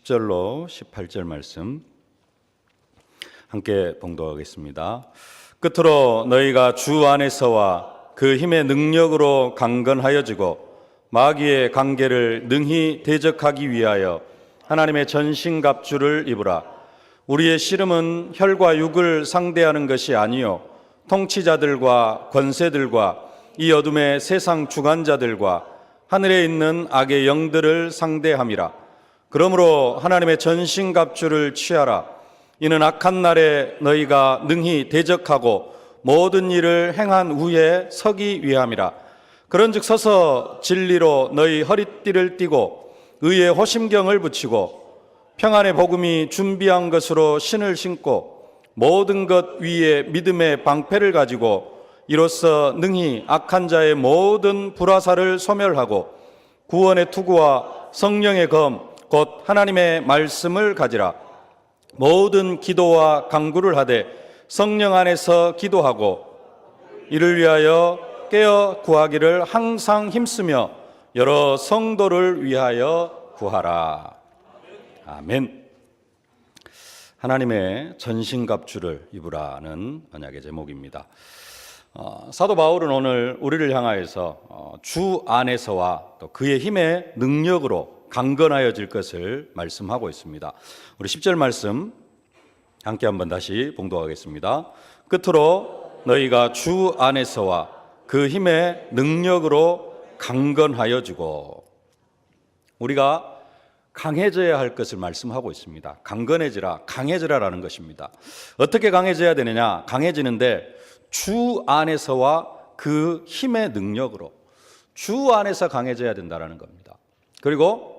10절로 18절 말씀 함께 봉독하겠습니다. 끝으로 너희가 주 안에서와 그 힘의 능력으로 강건하여지고 마귀의 관계를 능히 대적하기 위하여 하나님의 전신갑주를 입으라. 우리의 씨름은 혈과 육을 상대하는 것이 아니요 통치자들과 권세들과 이 어둠의 세상 주관자들과 하늘에 있는 악의 영들을 상대함이라. 그러므로 하나님의 전신갑주를 취하라. 이는 악한 날에 너희가 능히 대적하고 모든 일을 행한 후에 서기 위함이라. 그런즉 서서 진리로 너희 허리띠를 띠고 의의 호심경을 붙이고 평안의 복음이 준비한 것으로 신을 신고 모든 것 위에 믿음의 방패를 가지고 이로써 능히 악한 자의 모든 불화살을 소멸하고 구원의 투구와 성령의 검 곧 하나님의 말씀을 가지라. 모든 기도와 간구를 하되 성령 안에서 기도하고 이를 위하여 깨어 구하기를 항상 힘쓰며 여러 성도를 위하여 구하라. 아멘. 하나님의 전신갑주를 입으라는 언약의 제목입니다. 사도 바울은 오늘 우리를 향하여서 주 안에서와 또 그의 힘의 능력으로 강건하여질 것을 말씀하고 있습니다. 우리 10절 말씀 함께 한번 다시 봉독하겠습니다. 끝으로 너희가 주 안에서와 그 힘의 능력으로 강건하여지고, 우리가 강해져야 할 것을 말씀하고 있습니다. 강건해지라, 강해지라라는 것입니다. 어떻게 강해져야 되느냐? 강해지는데 주 안에서와 그 힘의 능력으로, 주 안에서 강해져야 된다는 겁니다. 그리고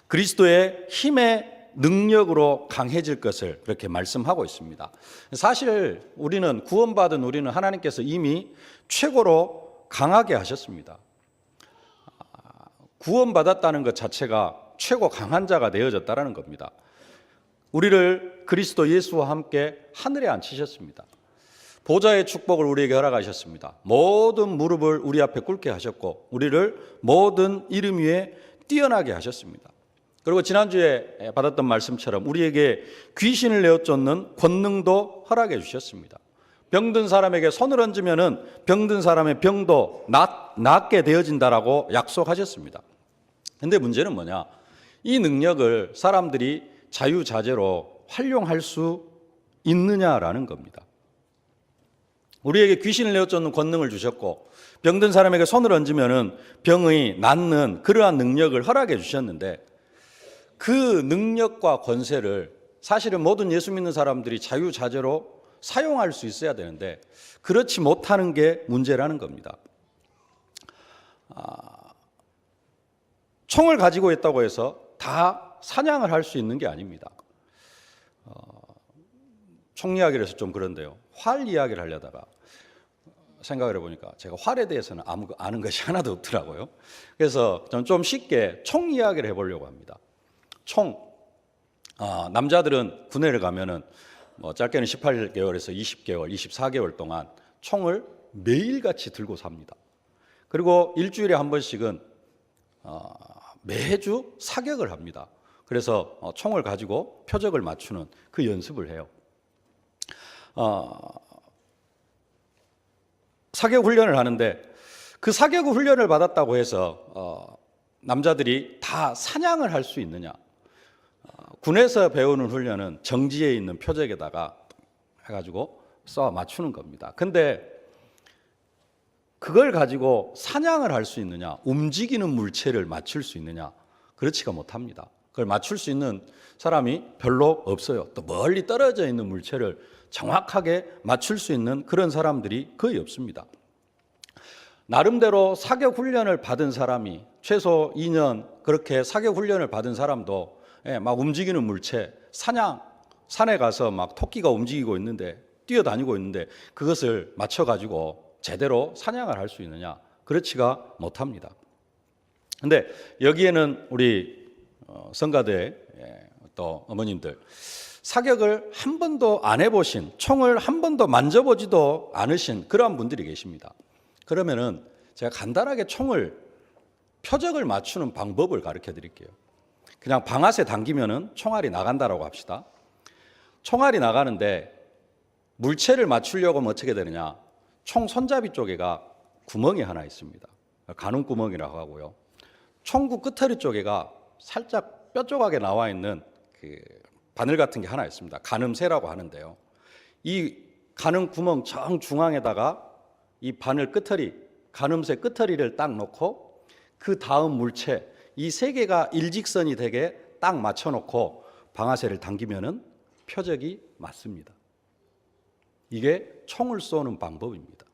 그리스도의 힘의 능력으로 강해질 것을 그렇게 말씀하고 있습니다. 사실 우리는, 구원받은 우리는 하나님께서 이미 최고로 강하게 하셨습니다. 구원받았다는 것 자체가 최고 강한 자가 되어졌다는 겁니다. 우리를 그리스도 예수와 함께 하늘에 앉히셨습니다. 보좌의 축복을 우리에게 허락하셨습니다. 모든 무릎을 우리 앞에 꿇게 하셨고 우리를 모든 이름 위에 뛰어나게 하셨습니다. 그리고 지난주에 받았던 말씀처럼 우리에게 귀신을 내어쫓는 권능도 허락해 주셨습니다. 병든 사람에게 손을 얹으면 병든 사람의 병도 낫게 되어진다라고 약속하셨습니다. 그런데 문제는 뭐냐? 이 능력을 사람들이 자유자재로 활용할 수 있느냐라는 겁니다. 우리에게 귀신을 내어쫓는 권능을 주셨고 병든 사람에게 손을 얹으면 병이 낫는 그러한 능력을 허락해 주셨는데, 그 능력과 권세를 사실은 모든 예수 믿는 사람들이 자유자재로 사용할 수 있어야 되는데 그렇지 못하는 게 문제라는 겁니다. 총을 가지고 있다고 해서 다 사냥을 할 수 있는 게 아닙니다. 총 이야기를 해서 좀 그런데요, 활 이야기를 하려다가 생각을 해보니까 제가 활에 대해서는 아는 것이 하나도 없더라고요. 그래서 저는 좀 쉽게 총 이야기를 해보려고 합니다. 총, 남자들은 군대를 가면은 짧게는 18개월에서 20개월, 24개월 동안 총을 매일같이 들고 삽니다. 그리고 일주일에 한 번씩은 매주 사격을 합니다. 그래서 총을 가지고 표적을 맞추는 그 연습을 해요. 사격 훈련을 하는데 그 사격 훈련을 받았다고 해서 남자들이 다 사냥을 할 수 있느냐? 군에서 배우는 훈련은 정지에 있는 표적에다가 해가지고 쏴 맞추는 겁니다. 근데 그걸 가지고 사냥을 할 수 있느냐? 움직이는 물체를 맞출 수 있느냐? 그렇지가 못합니다. 그걸 맞출 수 있는 사람이 별로 없어요. 또 멀리 떨어져 있는 물체를 정확하게 맞출 수 있는 그런 사람들이 거의 없습니다. 나름대로 사격 훈련을 받은 사람이 최소 2년 그렇게 사격 훈련을 받은 사람도 막 움직이는 물체, 산에 가서 막 토끼가 움직이고 있는데, 뛰어다니고 있는데 그것을 맞춰가지고 제대로 사냥을 할 수 있느냐? 그렇지가 못합니다. 근데 여기에는 우리 성가대 또 어머님들, 사격을 한 번도 안 해보신, 총을 한 번도 만져보지도 않으신 그러한 분들이 계십니다. 그러면은 제가 간단하게 표적을 맞추는 방법을 가르쳐 드릴게요. 그냥 방아쇠 당기면은 총알이 나간다라고 합시다. 총알이 나가는데 물체를 맞추려고 하면 어떻게 되느냐? 총 손잡이 쪽에가 구멍이 하나 있습니다. 가늠 구멍이라고 하고요. 총구 끝터리 쪽에가 살짝 뾰족하게 나와 있는 그 바늘 같은 게 하나 있습니다. 가늠쇠라고 하는데요. 이 가늠 구멍 정중앙에다가 이 바늘 끝터리, 가늠쇠 끝터리를 딱 놓고 그 다음 물체 이 세 개가 일직선이 되게 딱 맞춰놓고 방아쇠를 당기면은 표적이 맞습니다. 이게 총을 쏘는 방법입니다.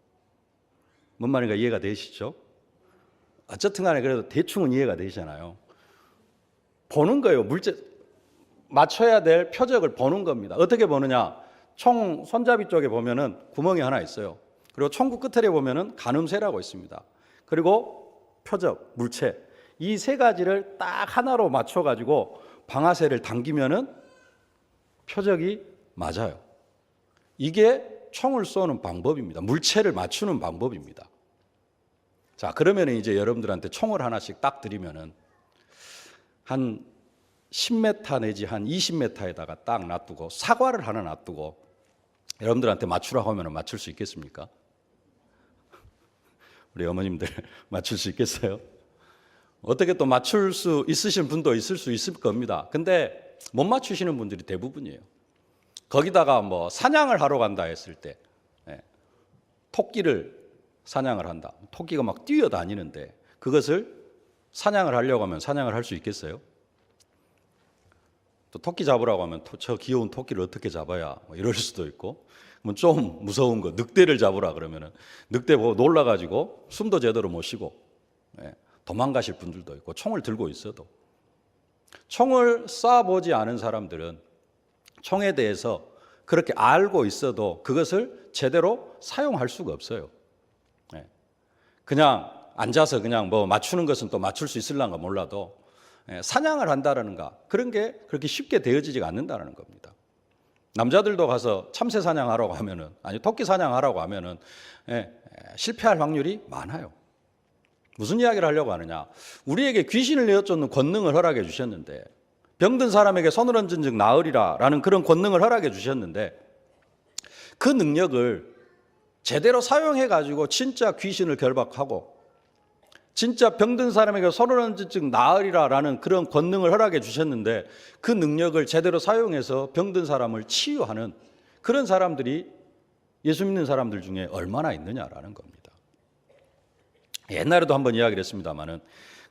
뭔 말인가 이해가 되시죠? 어쨌든 간에 그래도 대충은 이해가 되시잖아요. 보는 거예요. 물체 맞춰야 될 표적을 보는 겁니다. 어떻게 보느냐? 총 손잡이 쪽에 보면은 구멍이 하나 있어요. 그리고 총구 끝에 보면은 가늠쇠라고 있습니다. 그리고 표적, 물체 이 세 가지를 딱 하나로 맞춰 가지고 방아쇠를 당기면은 표적이 맞아요. 이게 총을 쏘는 방법입니다. 물체를 맞추는 방법입니다. 자, 그러면 이제 여러분들한테 총을 하나씩 딱 드리면은 한 10m 내지 한 20m에다가 딱 놔두고 사과를 하나 놔두고 여러분들한테 맞추라고 하면 맞출 수 있겠습니까? 우리 어머님들 맞출 수 있겠어요? 어떻게 또 맞출 수 있으신 분도 있을 수 있을 겁니다. 근데 못 맞추시는 분들이 대부분이에요. 거기다가 뭐 사냥을 하러 간다 했을 때 토끼를 사냥을 한다. 토끼가 막 뛰어다니는데 그것을 사냥을 하려고 하면 사냥을 할 수 있겠어요? 또 토끼 잡으라고 하면 저 귀여운 토끼를 어떻게 잡아야 뭐 이럴 수도 있고 좀 무서운 거 늑대를 잡으라 그러면은 늑대 보고 놀라가지고 숨도 제대로 못 쉬고 도망가실 분들도 있고 총을 들고 있어도 총을 쏴보지 않은 사람들은 총에 대해서 그렇게 알고 있어도 그것을 제대로 사용할 수가 없어요. 그냥 앉아서 그냥 뭐 맞추는 것은 또 맞출 수 있을란가 몰라도 사냥을 한다라는가 그런 게 그렇게 쉽게 되어지지가 않는다는 겁니다. 남자들도 가서 참새 사냥하라고 하면은 아니 토끼 사냥하라고 하면은 실패할 확률이 많아요. 무슨 이야기를 하려고 하느냐? 우리에게 귀신을 내어쫓는 권능을 허락해 주셨는데 병든 사람에게 손을 얹은 즉 나으리라라는 그런 권능을 허락해 주셨는데 그 능력을 제대로 사용해 가지고 진짜 귀신을 결박하고 진짜 병든 사람에게 손을 얹은 즉 나으리라라는 그런 권능을 허락해 주셨는데 그 능력을 제대로 사용해서 병든 사람을 치유하는 그런 사람들이 예수 믿는 사람들 중에 얼마나 있느냐라는 겁니다. 옛날에도 한번 이야기를 했습니다마는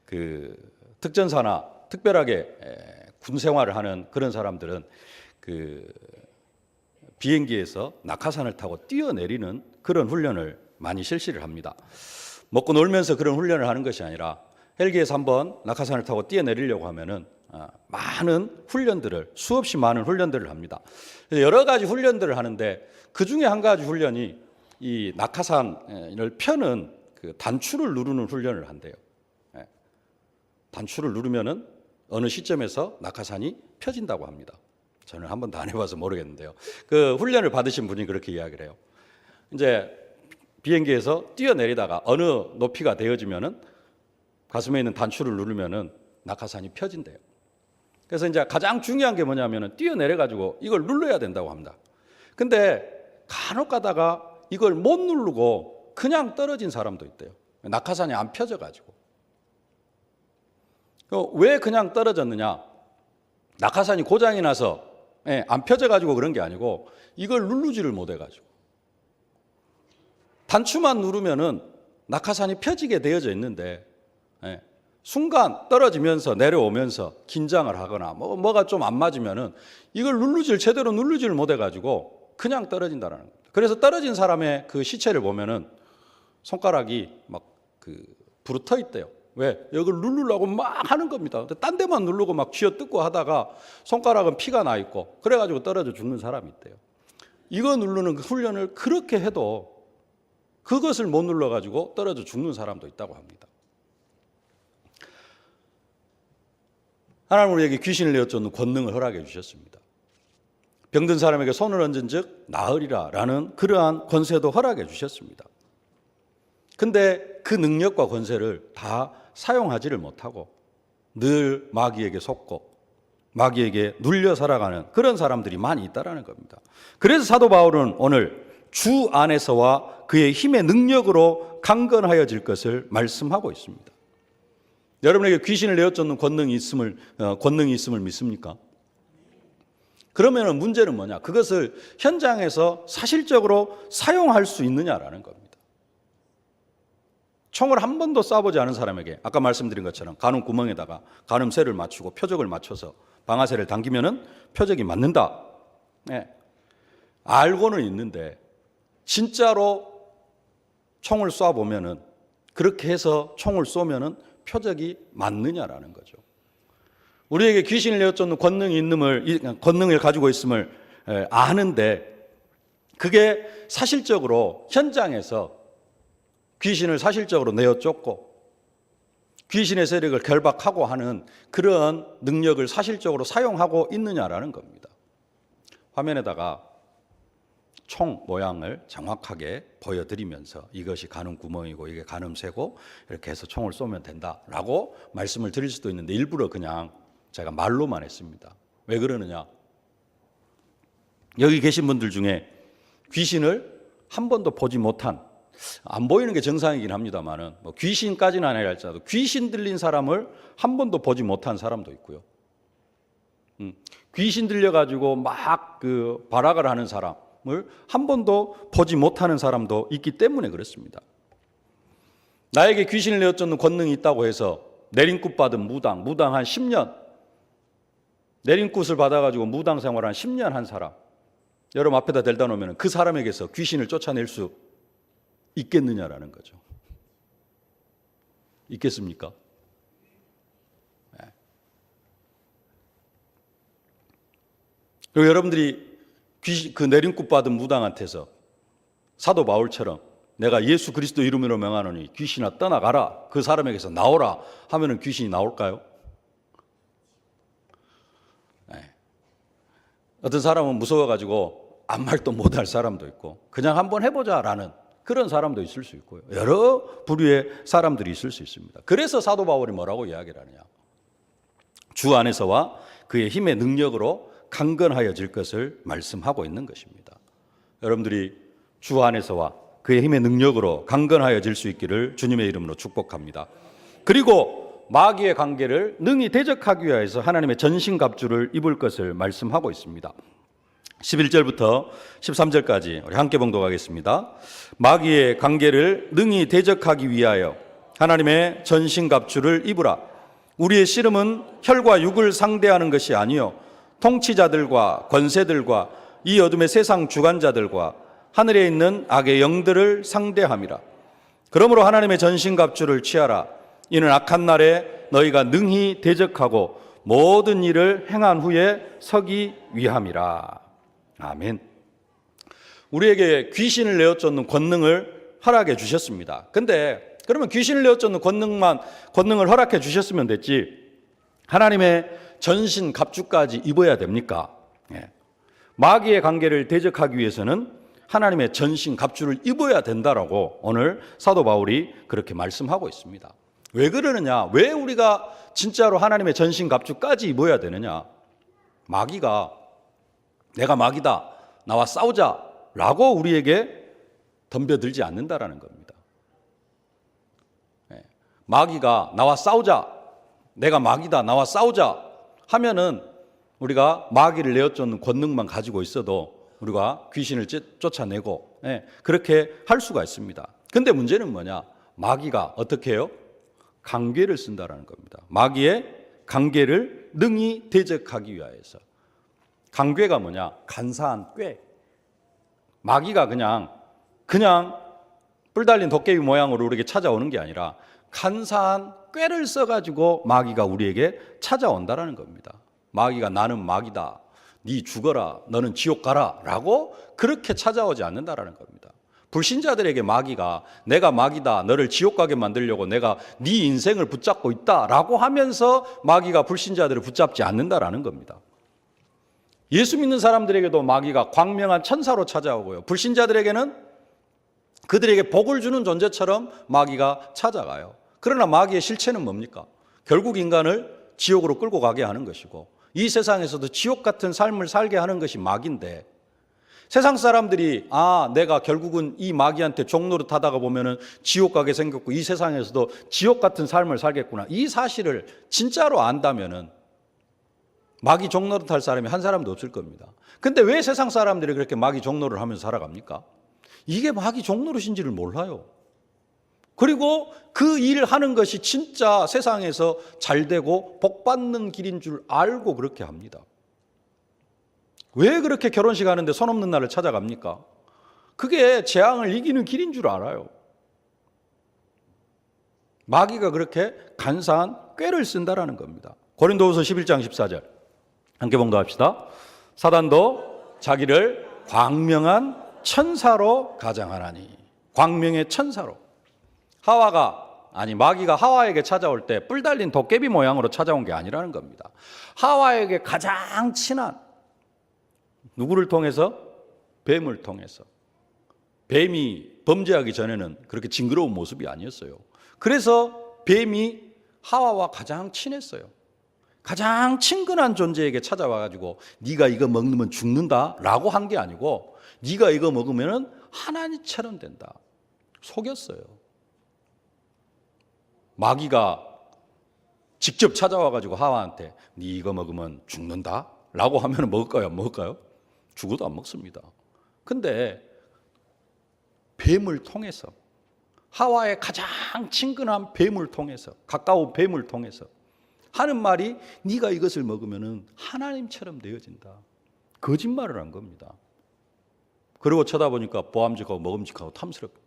그 특전사나 특별하게 군 생활을 하는 그런 사람들은 그 비행기에서 낙하산을 타고 뛰어내리는 그런 훈련을 많이 실시를 합니다. 먹고 놀면서 그런 훈련을 하는 것이 아니라 헬기에서 한번 낙하산을 타고 뛰어내리려고 하면은 많은 훈련들을 수없이 많은 훈련들을 합니다. 여러 가지 훈련들을 하는데 그 중에 한 가지 훈련이 이 낙하산을 펴는 그 단추를 누르는 훈련을 한대요. 단추를 누르면은 어느 시점에서 낙하산이 펴진다고 합니다. 저는 한 번도 안 해봐서 모르겠는데요. 그 훈련을 받으신 분이 그렇게 이야기를 해요. 이제 비행기에서 뛰어내리다가 어느 높이가 되어지면은 가슴에 있는 단추를 누르면은 낙하산이 펴진대요. 그래서 이제 가장 중요한 게 뭐냐면은 뛰어내려가지고 이걸 눌러야 된다고 합니다. 근데 간혹 가다가 이걸 못 누르고 그냥 떨어진 사람도 있대요. 낙하산이 안 펴져가지고. 왜 그냥 떨어졌느냐? 낙하산이 고장이 나서 안 펴져가지고 그런 게 아니고 이걸 누르지를 못해가지고. 단추만 누르면은 낙하산이 펴지게 되어져 있는데 순간 떨어지면서 내려오면서 긴장을 하거나 뭐가 좀 안 맞으면은 이걸 제대로 누르지를 못해가지고 그냥 떨어진다는 겁니다. 그래서 떨어진 사람의 그 시체를 보면은 손가락이 막 그 부르터 있대요. 왜? 이걸 누르려고 막 하는 겁니다. 근데 딴 데만 누르고 막 쥐어뜯고 하다가 손가락은 피가 나 있고 그래가지고 떨어져 죽는 사람이 있대요. 이거 누르는 그 훈련을 그렇게 해도 그것을 못 눌러가지고 떨어져 죽는 사람도 있다고 합니다. 하나님 우리에게 귀신을 내어쫓는 권능을 허락해 주셨습니다. 병든 사람에게 손을 얹은 즉 나으리라라는 그러한 권세도 허락해 주셨습니다. 근데 그 능력과 권세를 다 사용하지를 못하고 늘 마귀에게 속고 마귀에게 눌려 살아가는 그런 사람들이 많이 있다라는 겁니다. 그래서 사도 바울은 오늘 주 안에서와 그의 힘의 능력으로 강건하여질 것을 말씀하고 있습니다. 여러분에게 귀신을 내어쫓는 권능이 있음을 믿습니까? 그러면 문제는 뭐냐? 그것을 현장에서 사실적으로 사용할 수 있느냐라는 겁니다. 총을 한 번도 쏴보지 않은 사람에게 아까 말씀드린 것처럼 가늠 구멍에다가 가늠쇠를 맞추고 표적을 맞춰서 방아쇠를 당기면은 표적이 맞는다. 네. 알고는 있는데 진짜로 총을 쏴보면은 그렇게 해서 총을 쏘면은 표적이 맞느냐라는 거죠. 우리에게 귀신을 내어쫓는 권능을 가지고 있음을 아는데 그게 사실적으로 현장에서 귀신을 사실적으로 내어쫓고 귀신의 세력을 결박하고 하는 그런 능력을 사실적으로 사용하고 있느냐라는 겁니다. 화면에다가 총 모양을 정확하게 보여드리면서 이것이 가늠 구멍이고 이게 가늠쇠고 이렇게 해서 총을 쏘면 된다라고 말씀을 드릴 수도 있는데 일부러 그냥 제가 말로만 했습니다. 왜 그러느냐? 여기 계신 분들 중에 귀신을 한 번도 보지 못한, 안 보이는 게 정상이긴 합니다만은 뭐 귀신까지는 아니라 할지라도 귀신 들린 사람을 한 번도 보지 못한 사람도 있고요. 귀신 들려가지고 막 그 발악을 하는 사람을 한 번도 보지 못하는 사람도 있기 때문에 그렇습니다. 나에게 귀신을 내어쫓는 권능이 있다고 해서 내림굿 받은 무당 한 10년, 내림굿을 받아가지고 무당 생활 한 10년 한 사람, 여러분 앞에다 댈다 놓으면 그 사람에게서 귀신을 쫓아낼 수 있겠느냐라는 거죠. 있겠습니까? 네. 그리고 여러분들이 그 내림굿 받은 무당한테서 사도 바울처럼 내가 예수 그리스도 이름으로 명하노니 귀신아 떠나가라, 그 사람에게서 나오라 하면은 귀신이 나올까요? 네. 어떤 사람은 무서워가지고 아무 말도 못할 사람도 있고 그냥 한번 해보자라는 그런 사람도 있을 수 있고요. 여러 부류의 사람들이 있을 수 있습니다. 그래서 사도 바울이 뭐라고 이야기를 하느냐? 주 안에서와 그의 힘의 능력으로 강건하여질 것을 말씀하고 있는 것입니다. 여러분들이 주 안에서와 그의 힘의 능력으로 강건하여질 수 있기를 주님의 이름으로 축복합니다. 그리고 마귀의 관계를 능히 대적하기 위해서 하나님의 전신갑주를 입을 것을 말씀하고 있습니다. 11절부터 13절까지 우리 함께 봉독하겠습니다. 마귀의 관계를 능히 대적하기 위하여 하나님의 전신갑주를 입으라. 우리의 씨름은 혈과 육을 상대하는 것이 아니요 통치자들과 권세들과 이 어둠의 세상 주관자들과 하늘에 있는 악의 영들을 상대함이라. 그러므로 하나님의 전신갑주를 취하라. 이는 악한 날에 너희가 능히 대적하고 모든 일을 행한 후에 서기 위함이라. 아멘. 우리에게 귀신을 내어쫓는 권능을 허락해 주셨습니다. 근데 그러면 귀신을 내어쫓는 권능을 허락해 주셨으면 됐지 하나님의 전신 갑주까지 입어야 됩니까? 예. 마귀의 관계를 대적하기 위해서는 하나님의 전신 갑주를 입어야 된다라고 오늘 사도 바울이 그렇게 말씀하고 있습니다. 왜 그러느냐? 왜 우리가 진짜로 하나님의 전신 갑주까지 입어야 되느냐? 마귀가 내가 마귀다, 나와 싸우자라고 우리에게 덤벼들지 않는다라는 겁니다. 마귀가 나와 싸우자, 내가 마귀다, 나와 싸우자 하면은 우리가 마귀를 내어쫓는 권능만 가지고 있어도 우리가 귀신을 쫓아내고 그렇게 할 수가 있습니다. 근데 문제는 뭐냐? 마귀가 어떻게 해요? 관계를 쓴다라는 겁니다. 마귀의 관계를 능히 대적하기 위하여서. 관계가 뭐냐? 간사한 꾀. 마귀가 그냥 뿔 달린 도깨비 모양으로 우리에게 찾아오는 게 아니라 간사한 꾀를 써가지고 마귀가 우리에게 찾아온다라는 겁니다. 마귀가 나는 마귀다, 네 죽어라, 너는 지옥 가라 라고 그렇게 찾아오지 않는다라는 겁니다. 불신자들에게 마귀가 내가 마귀다, 너를 지옥 가게 만들려고 내가 네 인생을 붙잡고 있다라고 하면서 마귀가 불신자들을 붙잡지 않는다라는 겁니다. 예수 믿는 사람들에게도 마귀가 광명한 천사로 찾아오고요. 불신자들에게는 그들에게 복을 주는 존재처럼 마귀가 찾아가요. 그러나 마귀의 실체는 뭡니까? 결국 인간을 지옥으로 끌고 가게 하는 것이고 이 세상에서도 지옥 같은 삶을 살게 하는 것이 마귀인데, 세상 사람들이 내가 결국은 이 마귀한테 종노릇 하다가 보면은 지옥 가게 생겼고 이 세상에서도 지옥 같은 삶을 살겠구나, 이 사실을 진짜로 안다면은 마귀 종노릇 할 사람이 한 사람도 없을 겁니다. 근데 왜 세상 사람들이 그렇게 마귀 종노릇을 하면서 살아갑니까? 이게 마귀 종노릇인지를 몰라요. 그리고 그 일을 하는 것이 진짜 세상에서 잘 되고 복 받는 길인 줄 알고 그렇게 합니다. 왜 그렇게 결혼식 하는데 손 없는 날을 찾아갑니까? 그게 재앙을 이기는 길인 줄 알아요. 마귀가 그렇게 간사한 꾀를 쓴다라는 겁니다. 고린도후서 11장 14절 함께 봉독합시다. 사단도 자기를 광명한 천사로 가장하나니. 광명의 천사로. 마귀가 하와에게 찾아올 때 뿔 달린 도깨비 모양으로 찾아온 게 아니라는 겁니다. 하와에게 가장 친한, 누구를 통해서? 뱀을 통해서. 뱀이 범죄하기 전에는 그렇게 징그러운 모습이 아니었어요. 그래서 뱀이 하와와 가장 친했어요. 가장 친근한 존재에게 찾아와가지고 네가 이거 먹으면 죽는다 라고 한 게 아니고 네가 이거 먹으면 하나님처럼 된다, 속였어요. 마귀가 직접 찾아와가지고 하와한테 네 이거 먹으면 죽는다 라고 하면 먹을까요? 안 먹을까요? 죽어도 안 먹습니다. 근데 뱀을 통해서, 하와의 가장 친근한 뱀을 통해서, 가까운 뱀을 통해서 하는 말이 네가 이것을 먹으면 하나님처럼 되어진다. 거짓말을 한 겁니다. 그리고 쳐다보니까 보암직하고 먹음직하고 탐스럽고,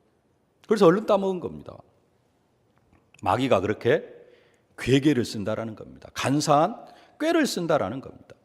그래서 얼른 따먹은 겁니다. 마귀가 그렇게 괴계를 쓴다라는 겁니다. 간사한 꾀를 쓴다라는 겁니다.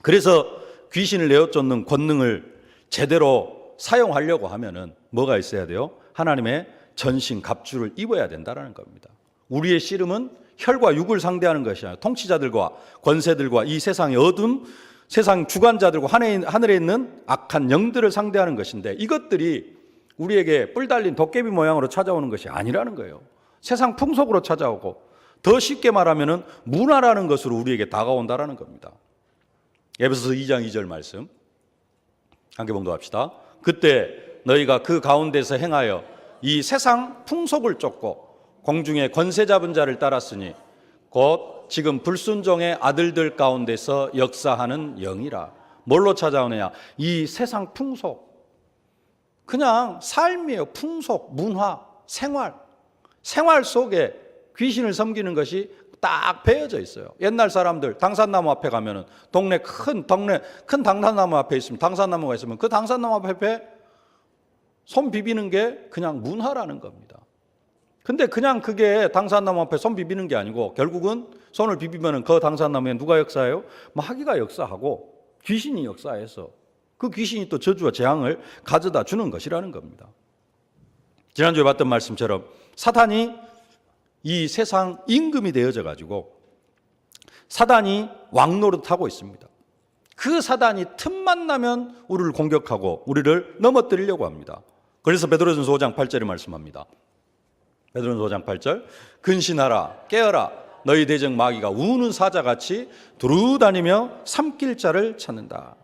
그래서 귀신을 내어쫓는 권능을 제대로 사용하려고 하면은 뭐가 있어야 돼요? 하나님의 전신 갑주를 입어야 된다라는 겁니다. 우리의 씨름은 혈과 육을 상대하는 것이 아니라 통치자들과 권세들과 이 세상의 어둠, 세상 주관자들과 하늘에 있는 악한 영들을 상대하는 것인데, 이것들이 우리에게 뿔 달린 도깨비 모양으로 찾아오는 것이 아니라는 거예요. 세상 풍속으로 찾아오고, 더 쉽게 말하면 문화라는 것으로 우리에게 다가온다라는 겁니다. 에베소서 2장 2절 말씀 함께 봉독합시다. 그때 너희가 그 가운데서 행하여 이 세상 풍속을 쫓고 공중의 권세 잡은 자를 따랐으니 곧 지금 불순종의 아들들 가운데서 역사하는 영이라. 뭘로 찾아오느냐? 이 세상 풍속, 그냥 삶이에요. 풍속, 문화, 생활 속에 귀신을 섬기는 것이 딱 배어져 있어요. 옛날 사람들 당산나무 앞에 가면은 큰 당산나무 앞에 있으면, 당산나무가 있으면 그 당산나무 앞에 손 비비는 게 그냥 문화라는 겁니다. 근데 그냥 그게 당산나무 앞에 손 비비는 게 아니고 결국은 손을 비비면은 그 당산나무에 누가 역사해요? 마귀가 역사하고 귀신이 역사해서 그 귀신이 또 저주와 재앙을 가져다 주는 것이라는 겁니다. 지난주에 봤던 말씀처럼 사탄이 이 세상 임금이 되어져 가지고 사단이 왕노릇하고 있습니다. 그 사단이 틈만 나면 우리를 공격하고 우리를 넘어뜨리려고 합니다. 그래서 베드로전서 5장 8절에 말씀합니다. 베드로전서 5장 8절, 근신하라, 깨어라, 너희 대적 마귀가 우는 사자같이 두루다니며 삼킬 자를 찾는다.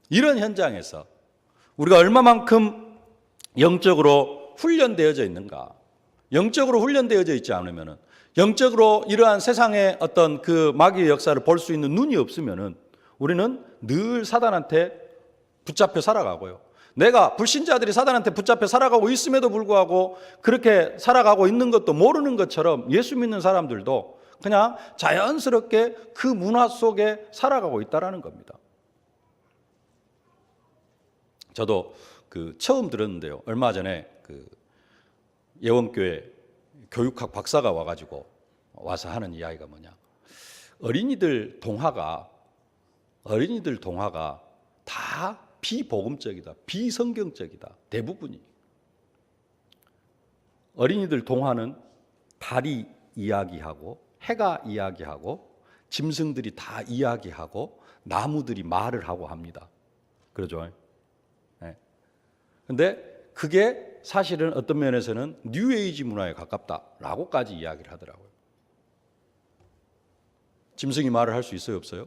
이런 현장에서 우리가 얼마만큼 영적으로 훈련되어져 있는가? 영적으로 훈련되어져 있지 않으면, 영적으로 이러한 세상의 어떤 그 마귀의 역사를 볼 수 있는 눈이 없으면 우리는 늘 사단한테 붙잡혀 살아가고요. 내가 불신자들이 사단한테 붙잡혀 살아가고 있음에도 불구하고 그렇게 살아가고 있는 것도 모르는 것처럼 예수 믿는 사람들도 그냥 자연스럽게 그 문화 속에 살아가고 있다는 겁니다. 저도 처음 들었는데요. 얼마 전에 예원교회 교육학 박사가 와서 하는 이야기가 뭐냐, 어린이들 동화가 다 비복음적이다, 비성경적이다, 대부분이. 어린이들 동화는 달이 이야기하고 해가 이야기하고 짐승들이 다 이야기하고 나무들이 말을 하고 합니다. 그러죠? 네. 근데 그게 사실은 어떤 면에서는 뉴에이지 문화에 가깝다라고까지 이야기를 하더라고요. 짐승이 말을 할 수 있어요, 없어요?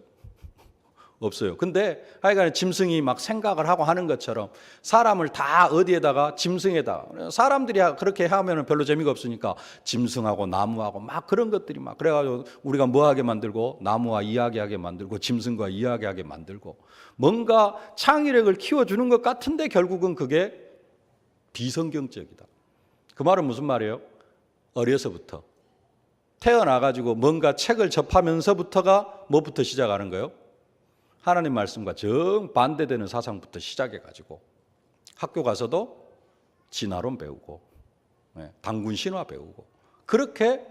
없어요. 근데 하여간 짐승이 막 생각을 하고 하는 것처럼 사람을 다 어디에다가 짐승에다, 사람들이 그렇게 하면 별로 재미가 없으니까 짐승하고 나무하고 막 그런 것들이 막 그래가지고 우리가 뭐하게 만들고 나무와 이야기하게 만들고 짐승과 이야기하게 만들고 뭔가 창의력을 키워주는 것 같은데 결국은 그게 비성경적이다. 그 말은 무슨 말이에요? 어려서부터 태어나가지고 뭔가 책을 접하면서부터가 뭐부터 시작하는 거예요? 하나님 말씀과 정반대되는 사상부터 시작해가지고 학교 가서도 진화론 배우고 단군 신화 배우고 그렇게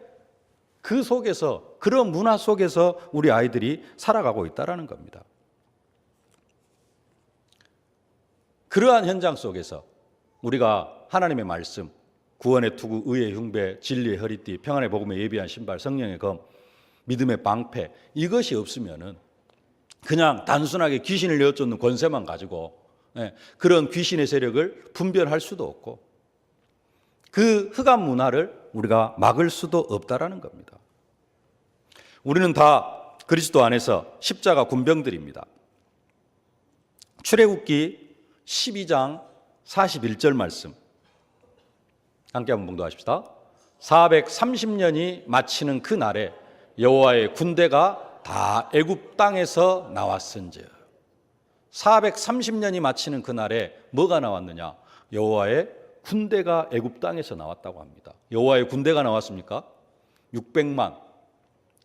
그 속에서 그런 문화 속에서 우리 아이들이 살아가고 있다는 겁니다. 그러한 현장 속에서 우리가 하나님의 말씀, 구원의 투구, 의의 흉배, 진리의 허리띠, 평안의 복음에 예비한 신발, 성령의 검, 믿음의 방패 이것이 없으면은 그냥 단순하게 귀신을 내어쫓는 권세만 가지고 그런 귀신의 세력을 분별할 수도 없고 그 흑암 문화를 우리가 막을 수도 없다라는 겁니다. 우리는 다 그리스도 안에서 십자가 군병들입니다. 출애굽기 12장 41절 말씀 함께 한번 봉독하십시다. 430년이 마치는 그 날에 여호와의 군대가 다 애굽 땅에서 나왔은즉 430년이 마치는 그날에 뭐가 나왔느냐? 여호와의 군대가 애굽 땅에서 나왔다고 합니다. 여호와의 군대가 나왔습니까? 600만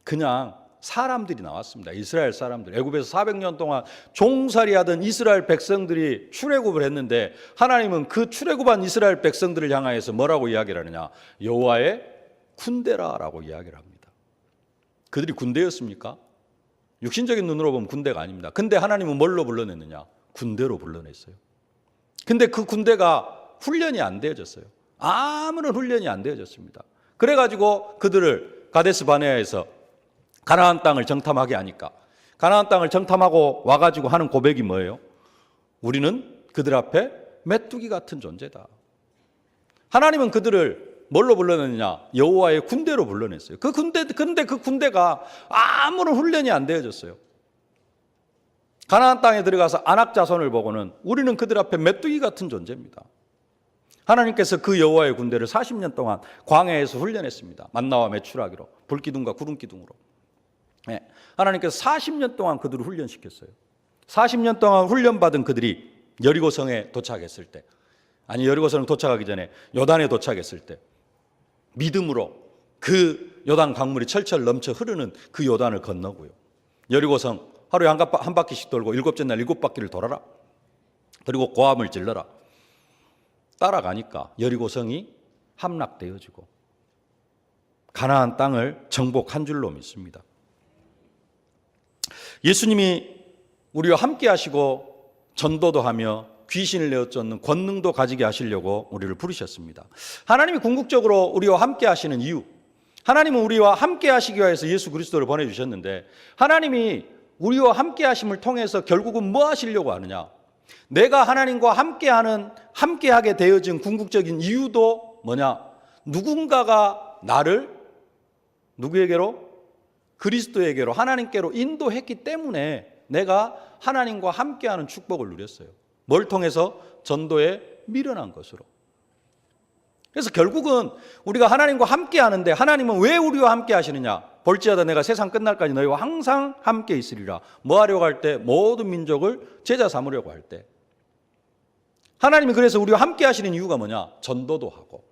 그냥 사람들이 나왔습니다. 이스라엘 사람들. 애굽에서 400년 동안 종살이하던 이스라엘 백성들이 출애굽을 했는데 하나님은 그 출애굽한 이스라엘 백성들을 향하여서 뭐라고 이야기를 하느냐? 여호와의 군대라라고 이야기를 합니다. 그들이 군대였습니까? 육신적인 눈으로 보면 군대가 아닙니다. 근데 하나님은 뭘로 불러냈느냐? 군대로 불러냈어요. 근데 그 군대가 훈련이 안 되어졌어요. 아무런 훈련이 안 되어졌습니다. 그래가지고 그들을 가데스 바네아에서 가나안 땅을 정탐하게 하니까 가나안 땅을 정탐하고 와가지고 하는 고백이 뭐예요? 우리는 그들 앞에 메뚜기 같은 존재다. 하나님은 그들을 뭘로 불러냈느냐? 여호와의 군대로 불러냈어요. 근데 그 군대가 아무런 훈련이 안 되어졌어요. 가나안 땅에 들어가서 아낙 자손을 보고는 우리는 그들 앞에 메뚜기 같은 존재입니다. 하나님께서 그 여호와의 군대를 40년 동안 광야에서 훈련했습니다. 만나와 메추라기로 불기둥과 구름기둥으로. 하나님께서 40년 동안 그들을 훈련시켰어요. 40년 동안 훈련받은 그들이 여리고성에 도착했을 때, 아니 여리고성에 도착하기 전에 요단에 도착했을 때 믿음으로 그 요단 강물이 철철 넘쳐 흐르는 그 요단을 건너고요. 여리고성 하루에 한 바퀴씩 돌고 일곱째 날 7바퀴를 돌아라. 그리고 고함을 질러라. 따라가니까 여리고성이 함락되어지고 가나안 땅을 정복한 줄로 믿습니다. 예수님이 우리와 함께 하시고 전도도 하며 귀신을 내어쫓는 권능도 가지게 하시려고 우리를 부르셨습니다. 하나님이 궁극적으로 우리와 함께 하시는 이유, 하나님은 우리와 함께 하시기 위해서 예수 그리스도를 보내주셨는데 하나님이 우리와 함께 하심을 통해서 결국은 뭐 하시려고 하느냐? 내가 하나님과 함께하게 되어진 궁극적인 이유도 뭐냐? 누군가가 나를 누구에게로? 그리스도에게로, 하나님께로 인도했기 때문에 내가 하나님과 함께하는 축복을 누렸어요. 뭘 통해서? 전도에 미련한 것으로. 그래서 결국은 우리가 하나님과 함께 하는데 하나님은 왜 우리와 함께 하시느냐? 볼지어다 내가 세상 끝날까지 너희와 항상 함께 있으리라. 뭐 하려고 할 때? 모든 민족을 제자 삼으려고 할 때. 하나님이 그래서 우리와 함께 하시는 이유가 뭐냐? 전도도 하고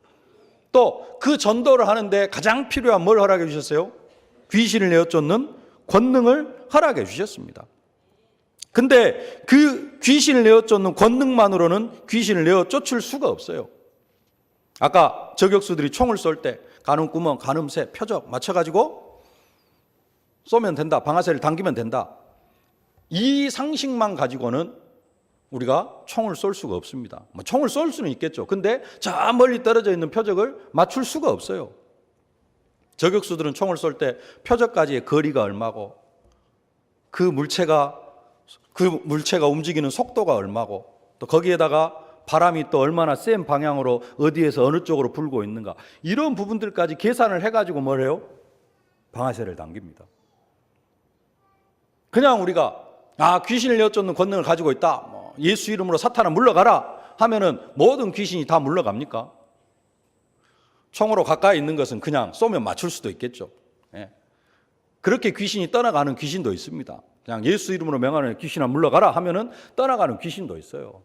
또 그 전도를 하는데 가장 필요한 뭘 허락해 주셨어요? 귀신을 내어쫓는 권능을 허락해 주셨습니다. 근데 그 귀신을 내어쫓는 권능만으로는 귀신을 내어쫓을 수가 없어요. 아까 저격수들이 총을 쏠 때 가늠 구멍, 가늠새, 표적 맞춰가지고 쏘면 된다. 방아쇠를 당기면 된다. 이 상식만 가지고는 우리가 총을 쏠 수가 없습니다. 총을 쏠 수는 있겠죠. 근데 저 멀리 떨어져 있는 표적을 맞출 수가 없어요. 저격수들은 총을 쏠 때 표적까지의 거리가 얼마고 그 물체가 움직이는 속도가 얼마고 또 거기에다가 바람이 또 얼마나 센 방향으로 어디에서 어느 쪽으로 불고 있는가 이런 부분들까지 계산을 해가지고 뭘 해요? 방아쇠를 당깁니다. 그냥 우리가 귀신을 내어쫓는 권능을 가지고 있다, 예수 이름으로 사탄아 물러가라 하면은 모든 귀신이 다 물러갑니까? 총으로 가까이 있는 것은 그냥 쏘면 맞출 수도 있겠죠. 예. 그렇게 귀신이 떠나가는 귀신도 있습니다. 그냥 예수 이름으로 명하는 귀신아 물러가라 하면은 떠나가는 귀신도 있어요.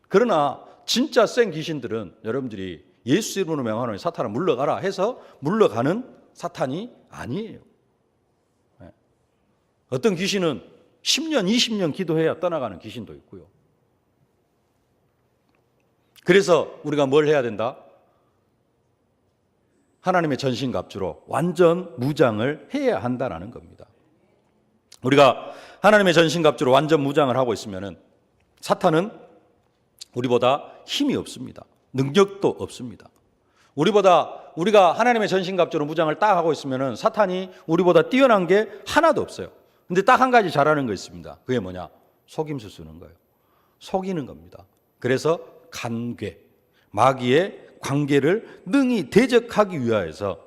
그러나 진짜 센 귀신들은 여러분들이 예수 이름으로 명하는 사탄아 물러가라 해서 물러가는 사탄이 아니에요. 예. 어떤 귀신은 10년, 20년 기도해야 떠나가는 귀신도 있고요. 그래서 우리가 뭘 해야 된다? 하나님의 전신갑주로 완전 무장을 해야 한다는 겁니다. 우리가 하나님의 전신갑주로 완전 무장을 하고 있으면 사탄은 우리보다 힘이 없습니다. 능력도 없습니다. 우리가 하나님의 전신갑주로 무장을 딱 하고 있으면 사탄이 우리보다 뛰어난 게 하나도 없어요. 근데 딱 한 가지 잘하는 거 있습니다. 그게 뭐냐? 속임수 쓰는 거예요. 속이는 겁니다. 그래서 간괴, 마귀의 관계를 능히 대적하기 위하여서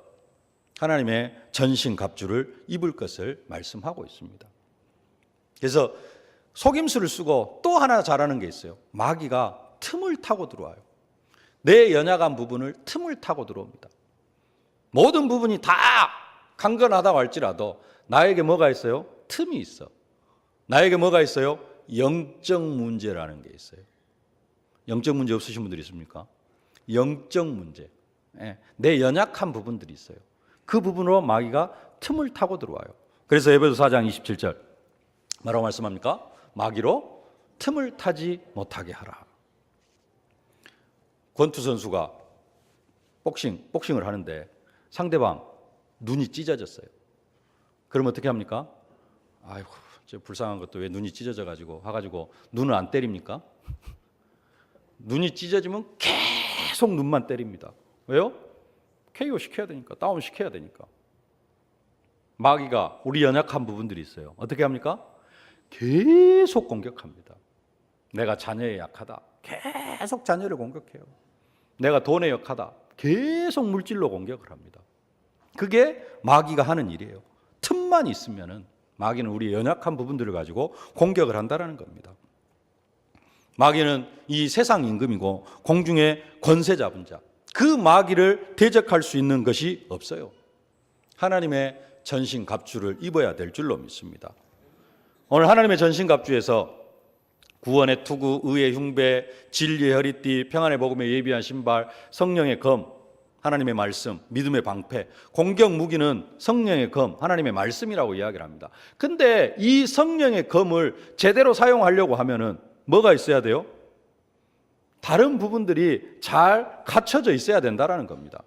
하나님의 전신갑주를 입을 것을 말씀하고 있습니다. 그래서 속임수를 쓰고 또 하나 잘하는 게 있어요. 마귀가 틈을 타고 들어와요. 내 연약한 부분을 틈을 타고 들어옵니다. 모든 부분이 다 강건하다고 할지라도 나에게 뭐가 있어요? 틈이 있어. 나에게 뭐가 있어요? 영적 문제라는 게 있어요. 영적 문제 없으신 분들이 있습니까? 영적 문제. 내 연약한 부분들이 있어요. 그 부분으로 마귀가 틈을 타고 들어와요. 그래서 에베소 4장 27절 뭐라고 말씀합니까? 마귀로 틈을 타지 못하게 하라. 권투 선수가 복싱을 하는데 상대방 눈이 찢어졌어요. 그럼 어떻게 합니까? 아이고, 저 불쌍한 것도 왜 눈이 찢어져가지고 와가지고 눈을 안 때립니까? 눈이 찢어지면 계속 눈만 때립니다. 왜요? KO 시켜야 되니까, 다운 시켜야 되니까. 마귀가 우리 연약한 부분들이 있어요. 어떻게 합니까? 계속 공격합니다. 내가 자녀에 약하다. 계속 자녀를 공격해요. 내가 돈에 약하다. 계속 물질로 공격을 합니다. 그게 마귀가 하는 일이에요. 틈만 있으면은 마귀는 우리 연약한 부분들을 가지고 공격을 한다는 겁니다. 마귀는 이 세상 임금이고 공중의 권세 잡은 자, 그 마귀를 대적할 수 있는 것이 없어요. 하나님의 전신갑주를 입어야 될 줄로 믿습니다. 오늘 하나님의 전신갑주에서 구원의 투구, 의의 흉배, 진리의 허리띠, 평안의 복음에 예비한 신발, 성령의 검, 하나님의 말씀, 믿음의 방패, 공격 무기는 성령의 검, 하나님의 말씀이라고 이야기를 합니다. 근데 이 성령의 검을 제대로 사용하려고 하면은 뭐가 있어야 돼요? 다른 부분들이 잘 갖춰져 있어야 된다는 겁니다.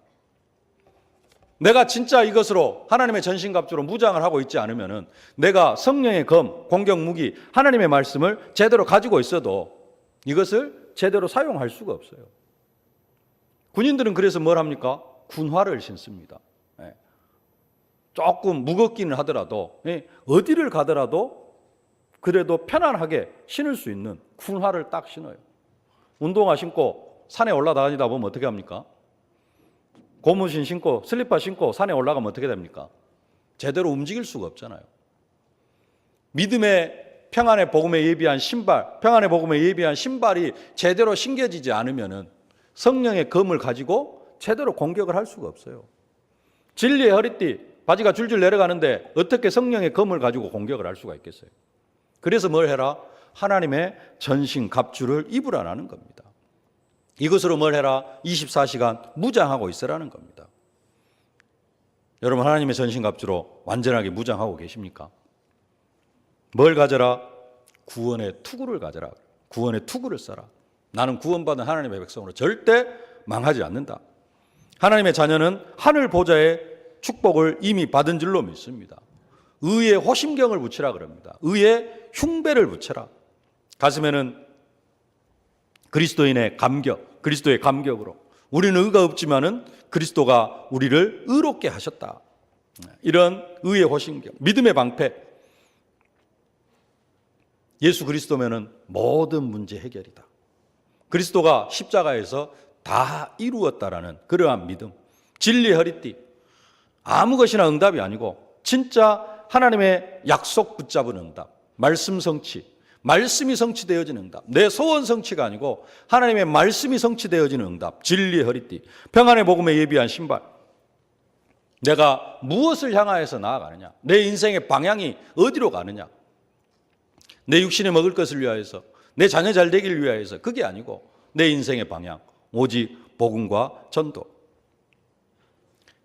내가 진짜 이것으로 하나님의 전신갑주로 무장을 하고 있지 않으면은 내가 성령의 검, 공격 무기, 하나님의 말씀을 제대로 가지고 있어도 이것을 제대로 사용할 수가 없어요. 군인들은 그래서 뭘 합니까? 군화를 신습니다. 조금 무겁기는 하더라도 어디를 가더라도 그래도 편안하게 신을 수 있는 군화를 딱 신어요. 운동화 신고 산에 올라다니다 보면 어떻게 합니까? 고무신 신고 슬리퍼 신고 산에 올라가면 어떻게 됩니까? 제대로 움직일 수가 없잖아요. 믿음의 평안의 복음에 예비한 신발, 평안의 복음에 예비한 신발이 제대로 신겨지지 않으면은 성령의 검을 가지고 제대로 공격을 할 수가 없어요. 진리의 허리띠, 바지가 줄줄 내려가는데 어떻게 성령의 검을 가지고 공격을 할 수가 있겠어요? 그래서 뭘 해라? 하나님의 전신 갑주를 입으라는 겁니다. 이것으로 뭘 해라? 24시간 무장하고 있으라는 겁니다. 여러분, 하나님의 전신 갑주로 완전하게 무장하고 계십니까? 뭘 가져라? 구원의 투구를 가져라. 구원의 투구를 써라. 나는 구원받은 하나님의 백성으로 절대 망하지 않는다. 하나님의 자녀는 하늘 보좌의 축복을 이미 받은 줄로 믿습니다. 의의 호심경을 붙이라 그럽니다. 의의 흉배를 붙여라. 가슴에는 그리스도인의 감격, 그리스도의 감격으로 우리는 의가 없지만은 그리스도가 우리를 의롭게 하셨다. 이런 의의 호심경, 믿음의 방패. 예수 그리스도면은 모든 문제 해결이다. 그리스도가 십자가에서 다 이루었다라는 그러한 믿음. 진리의 허리띠. 아무 것이나 응답이 아니고 진짜 하나님의 약속 붙잡은 응답, 말씀 성취, 말씀이 성취되어지는 응답, 내 소원 성취가 아니고 하나님의 말씀이 성취되어지는 응답, 진리의 허리띠, 평안의 복음에 예비한 신발. 내가 무엇을 향하여서 나아가느냐, 내 인생의 방향이 어디로 가느냐, 내 육신에 먹을 것을 위하여서, 내 자녀 잘 되기를 위하여서, 그게 아니고 내 인생의 방향, 오직 복음과 전도.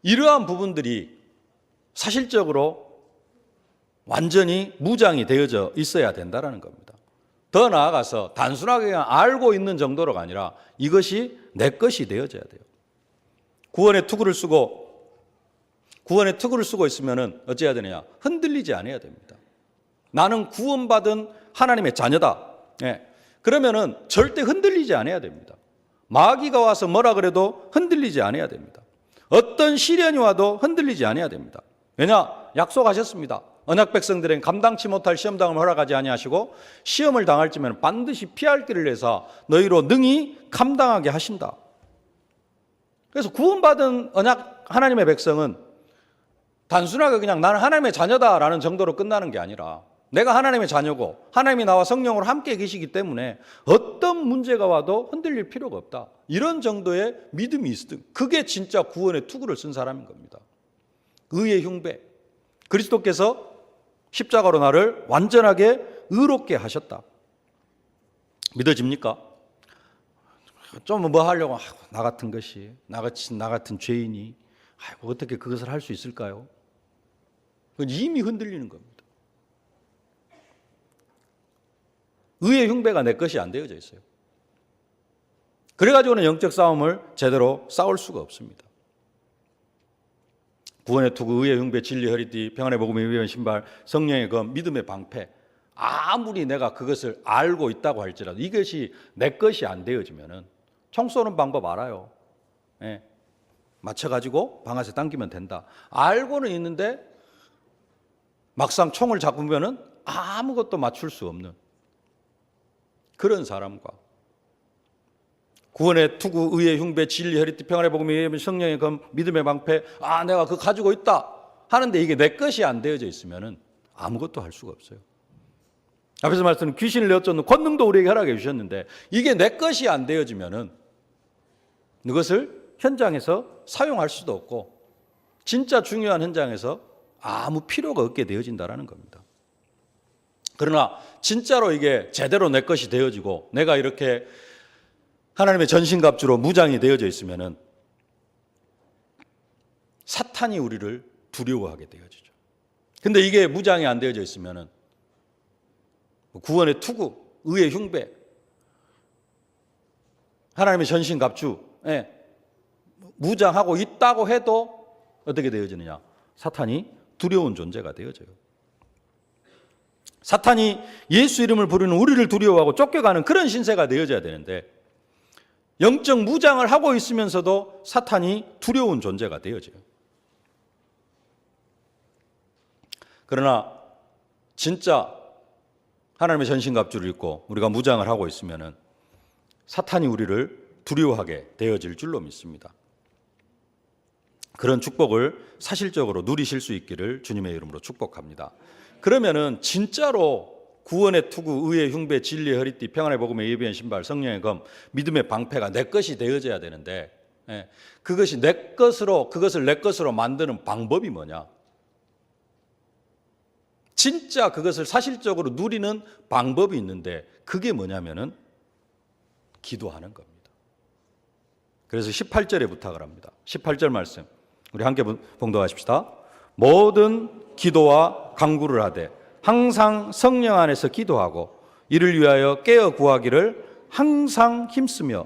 이러한 부분들이 사실적으로 완전히 무장이 되어져 있어야 된다는 겁니다. 더 나아가서 단순하게 그냥 알고 있는 정도로가 아니라 이것이 내 것이 되어져야 돼요. 구원의 투구를 쓰고 있으면 어찌해야 되느냐? 흔들리지 않아야 됩니다. 나는 구원받은 하나님의 자녀다. 그러면은 절대 흔들리지 않아야 됩니다. 마귀가 와서 뭐라 그래도 흔들리지 않아야 됩니다. 어떤 시련이 와도 흔들리지 않아야 됩니다. 왜냐? 약속하셨습니다. 언약 백성들은 감당치 못할 시험당을 허락하지 아니하시고 시험을 당할지면 반드시 피할 길을 내사 너희로 능히 감당하게 하신다. 그래서 구원받은 언약 하나님의 백성은 단순하게 그냥 나는 하나님의 자녀다라는 정도로 끝나는 게 아니라 내가 하나님의 자녀고 하나님이 나와 성령으로 함께 계시기 때문에 어떤 문제가 와도 흔들릴 필요가 없다. 이런 정도의 믿음이 있으면 그게 진짜 구원의 투구를 쓴 사람인 겁니다. 의의 흉배. 그리스도께서 십자가로 나를 완전하게 의롭게 하셨다. 믿어집니까? 좀 뭐 하려고 나 같은 것이 나 같은 죄인이 어떻게 그것을 할 수 있을까요? 그건 이미 흔들리는 겁니다. 의의 흉배가 내 것이 안 되어져 있어요. 그래가지고는 영적 싸움을 제대로 싸울 수가 없습니다. 구원의 투구, 의의 흉배, 진리 허리띠, 평안의 복음에 위한 신발, 성령의 검, 믿음의 방패. 아무리 내가 그것을 알고 있다고 할지라도 이것이 내 것이 안 되어지면은 총 쏘는 방법 알아요. 맞춰가지고 방아쇠 당기면 된다. 알고는 있는데 막상 총을 잡으면은 아무것도 맞출 수 없는 그런 사람과 구원의 투구, 의의 흉배, 진리 허리띠, 평안의 복음에 의하면 성령의 검, 믿음의 방패. 내가 그거 가지고 있다 하는데 이게 내 것이 안 되어져 있으면은 아무것도 할 수가 없어요. 앞에서 말씀은 귀신을 내어쫓는 권능도 우리에게 허락해 주셨는데 이게 내 것이 안 되어지면은 이것을 현장에서 사용할 수도 없고 진짜 중요한 현장에서 아무 필요가 없게 되어진다라는 겁니다. 그러나 진짜로 이게 제대로 내 것이 되어지고 내가 이렇게 하나님의 전신갑주로 무장이 되어져 있으면은 사탄이 우리를 두려워하게 되어지죠. 근데 이게 무장이 안 되어져 있으면은 구원의 투구, 의의 흉배, 하나님의 전신갑주, 무장하고 있다고 해도 어떻게 되어지느냐? 사탄이 두려운 존재가 되어져요. 사탄이 예수 이름을 부르는 우리를 두려워하고 쫓겨가는 그런 신세가 되어져야 되는데 영적 무장을 하고 있으면서도 사탄이 두려운 존재가 되어져요. 그러나 진짜 하나님의 전신갑주를 입고 우리가 무장을 하고 있으면은 사탄이 우리를 두려워하게 되어질 줄로 믿습니다. 그런 축복을 사실적으로 누리실 수 있기를 주님의 이름으로 축복합니다. 그러면은 진짜로 구원의 투구, 의의 흉배, 진리의 허리띠, 평안의 복음에 예비한 신발, 성령의 검, 믿음의 방패가 내 것이 되어져야 되는데 그것을 내 것으로 만드는 방법이 뭐냐? 진짜 그것을 사실적으로 누리는 방법이 있는데 그게 뭐냐면은 기도하는 겁니다. 그래서 18절에 부탁을 합니다. 18절 말씀 우리 함께 봉독하십시다. 모든 기도와 간구를 하되 항상 성령 안에서 기도하고 이를 위하여 깨어 구하기를 항상 힘쓰며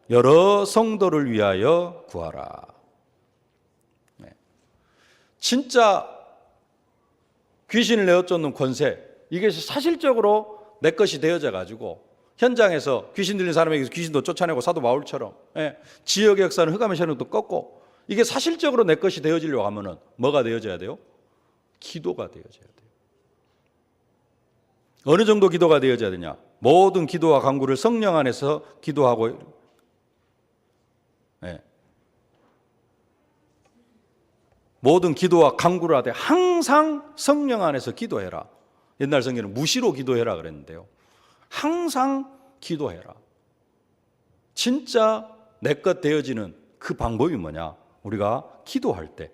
여러 성도를 위하여 구하라. 진짜 귀신을 내어쫓는 권세, 이것이 사실적으로 내 것이 되어져 가지고 현장에서 귀신 들린 사람에게서 귀신도 쫓아내고 사도 바울처럼 지역의 역사는 흑암의 세력도 꺾고 이게 사실적으로 내 것이 되어지려고 하면은 뭐가 되어져야 돼요? 기도가 되어져야 돼요. 어느 정도 기도가 되어져야 되냐? 모든 기도와 간구를 성령 안에서 기도하고 모든 기도와 간구를 하되 항상 성령 안에서 기도해라. 옛날 성경에는 무시로 기도해라 그랬는데요. 항상 기도해라. 진짜 내 것 되어지는 그 방법이 뭐냐? 우리가 기도할 때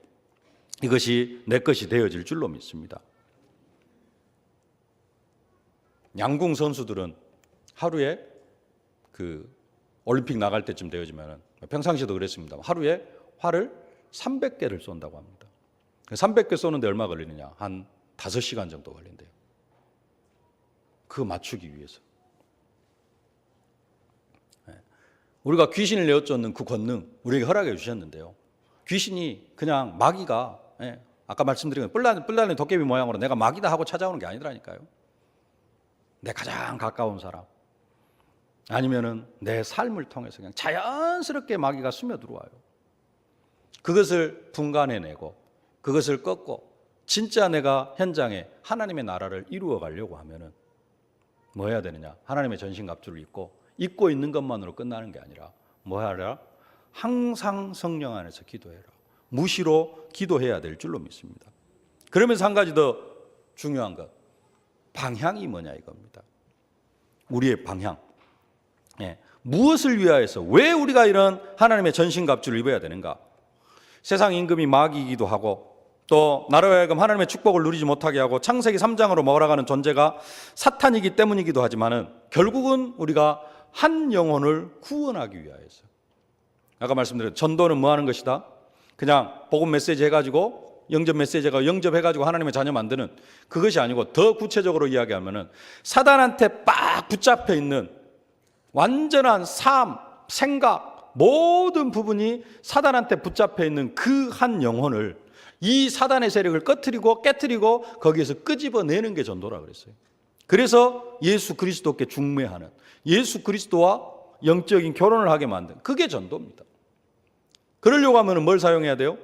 이것이 내 것이 되어질 줄로 믿습니다. 양궁 선수들은 하루에 올림픽 나갈 때쯤 되어지면 평상시에도 그랬습니다. 하루에 활을 300개를 쏜다고 합니다. 300개 쏘는데 얼마 걸리느냐? 한 5시간 정도 걸린대요. 그거 맞추기 위해서. 우리가 귀신을 내어쫓는 그 권능 우리에게 허락해 주셨는데요. 귀신이 그냥 마귀가, 아까 말씀드린 뿔나는 도깨비 모양으로 내가 마귀다 하고 찾아오는 게 아니라니까요. 내 가장 가까운 사람, 아니면은 내 삶을 통해서 그냥 자연스럽게 마귀가 스며들어와요. 그것을 분간해내고 그것을 꺾고 진짜 내가 현장에 하나님의 나라를 이루어 가려고 하면은 뭐 해야 되느냐? 하나님의 전신갑주를 입고 있는 것만으로 끝나는 게 아니라 뭐 하라? 항상 성령 안에서 기도해라. 무시로 기도해야 될 줄로 믿습니다. 그러면서 한 가지 더 중요한 것, 방향이 뭐냐 이겁니다. 우리의 방향. 무엇을 위하여서, 왜 우리가 이런 하나님의 전신갑주를 입어야 되는가? 세상 임금이 마귀이기도 하고 또 나로 하여금 하나님의 축복을 누리지 못하게 하고 창세기 3장으로 몰아가는 존재가 사탄이기 때문이기도 하지만은 결국은 우리가 한 영혼을 구원하기 위하여서, 아까 말씀드린 전도는 뭐 하는 것이다? 그냥 복음 메시지 해가지고 영접 메시지가 영접해가지고 하나님의 자녀 만드는 그것이 아니고 더 구체적으로 이야기하면은 사단한테 빡 붙잡혀 있는 완전한 삶, 생각, 모든 부분이 사단한테 붙잡혀 있는 그 한 영혼을 이 사단의 세력을 깨트리고 거기에서 끄집어내는 게 전도라 그랬어요. 그래서 예수 그리스도께 중매하는, 예수 그리스도와 영적인 결혼을 하게 만든 그게 전도입니다. 그러려고 하면 뭘 사용해야 돼요?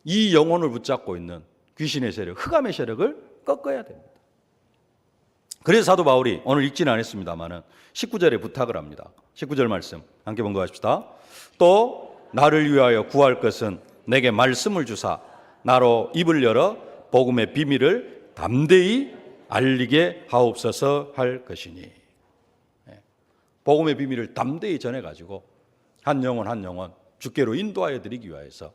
이 영혼을 붙잡고 있는 귀신의 세력, 흑암의 세력을 꺾어야 됩니다. 그래서 사도 바울이 오늘 읽지는 않았습니다만은 19절에 부탁을 합니다. 19절 말씀 함께 봉독하십시다. 또 나를 위하여 구할 것은 내게 말씀을 주사 나로 입을 열어 복음의 비밀을 담대히 알리게 하옵소서 할 것이니. 복음의 비밀을 담대히 전해가지고 한 영혼 주께로 인도하여 드리기 위하여서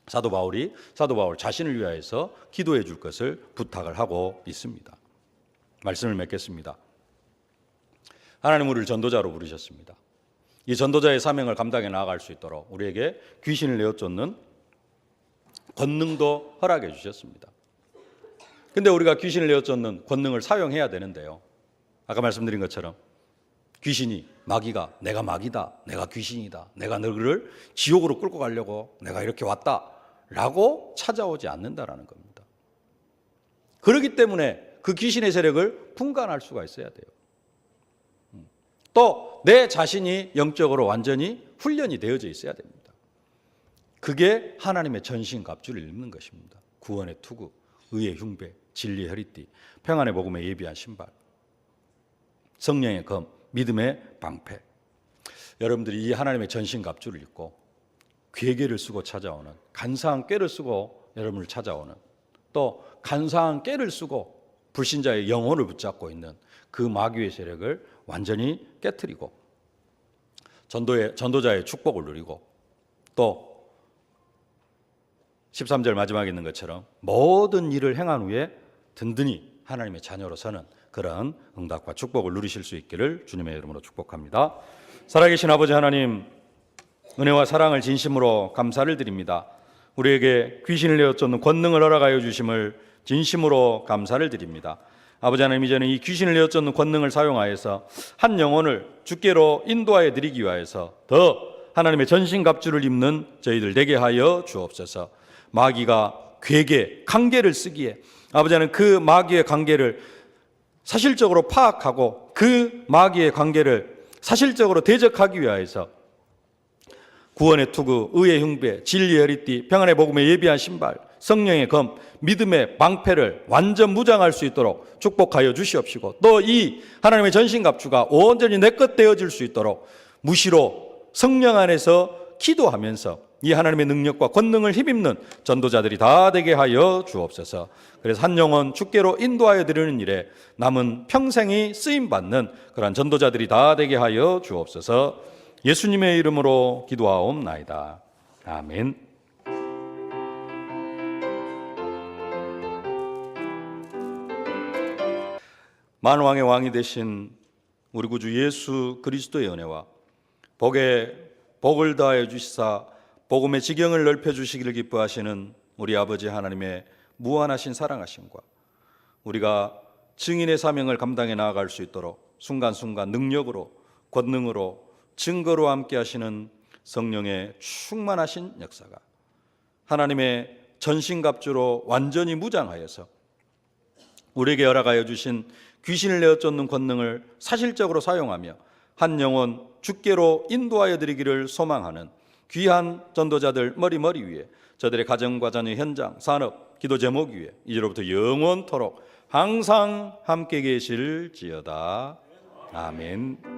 사도 바울 자신을 위하여서 기도해 줄 것을 부탁을 하고 있습니다. 말씀을 맺겠습니다. 하나님 우리를 전도자로 부르셨습니다. 이 전도자의 사명을 감당해 나아갈 수 있도록 우리에게 귀신을 내어쫓는 권능도 허락해 주셨습니다. 근데 우리가 귀신을 내어쫓는 권능을 사용해야 되는데요. 아까 말씀드린 것처럼 귀신이, 마귀가 내가 마귀다, 내가 귀신이다, 내가 너를 지옥으로 끌고 가려고 내가 이렇게 왔다라고 찾아오지 않는다라는 겁니다. 그렇기 때문에 그 귀신의 세력을 분간할 수가 있어야 돼요. 또 내 자신이 영적으로 완전히 훈련이 되어져 있어야 됩니다. 그게 하나님의 전신갑주를 입는 것입니다. 구원의 투구, 의의 흉배, 진리의 허리띠, 평안의 복음에 예비한 신발, 성령의 검, 믿음의 방패. 여러분들이 이 하나님의 전신갑주를 입고 괴계를 쓰고 찾아오는, 간사한 꾀를 쓰고 여러분을 찾아오는, 또 간사한 꾀를 쓰고 불신자의 영혼을 붙잡고 있는 그 마귀의 세력을 완전히 깨트리고 전도자의 축복을 누리고, 또 13절 마지막에 있는 것처럼 모든 일을 행한 후에 든든히 하나님의 자녀로 서는 그런 응답과 축복을 누리실 수 있기를 주님의 이름으로 축복합니다. 살아계신 아버지 하나님, 은혜와 사랑을 진심으로 감사를 드립니다. 우리에게 귀신을 내어쫓는 권능을 허락하여 주심을 진심으로 감사를 드립니다. 아버지 하나님, 이제는 이 귀신을 내어쫓는 권능을 사용하여서 한 영혼을 주께로 인도하여 드리기 위하여서 더 하나님의 전신갑주를 입는 저희들 되게 하여 주옵소서. 마귀가 괴계, 관계를 쓰기에 아버지 하나님, 그 마귀의 관계를 사실적으로 파악하고 그 마귀의 관계를 사실적으로 대적하기 위하여서 구원의 투구, 의의 흉배, 진리의 허리띠, 평안의 복음에 예비한 신발, 성령의 검, 믿음의 방패를 완전 무장할 수 있도록 축복하여 주시옵시고, 또 이 하나님의 전신갑주가 온전히 내 것 되어질 수 있도록 무시로 성령 안에서 기도하면서 이 하나님의 능력과 권능을 힘입는 전도자들이 다 되게 하여 주옵소서. 그래서 한 영혼 주께로 인도하여 드리는 일에 남은 평생이 쓰임받는 그러한 전도자들이 다 되게 하여 주옵소서. 예수님의 이름으로 기도하옵나이다. 아멘. 만왕의 왕이 되신 우리 구주 예수 그리스도의 은혜와 복을 다하여 주시사 복음의 지경을 넓혀 주시기를 기뻐하시는 우리 아버지 하나님의 무한하신 사랑하심과 우리가 증인의 사명을 감당해 나아갈 수 있도록 순간순간 능력으로 권능으로 증거로 함께 하시는 성령의 충만하신 역사가 하나님의 전신갑주로 완전히 무장하여서 우리에게 허락하여 주신 귀신을 내어 쫓는 권능을 사실적으로 사용하며 한 영혼 주께로 인도하여 드리기를 소망하는 귀한 전도자들 머리 위에 저들의 가정과 자녀, 현장, 산업, 기도 제목 위에 이제로부터 영원토록 항상 함께 계실지어다. 아멘.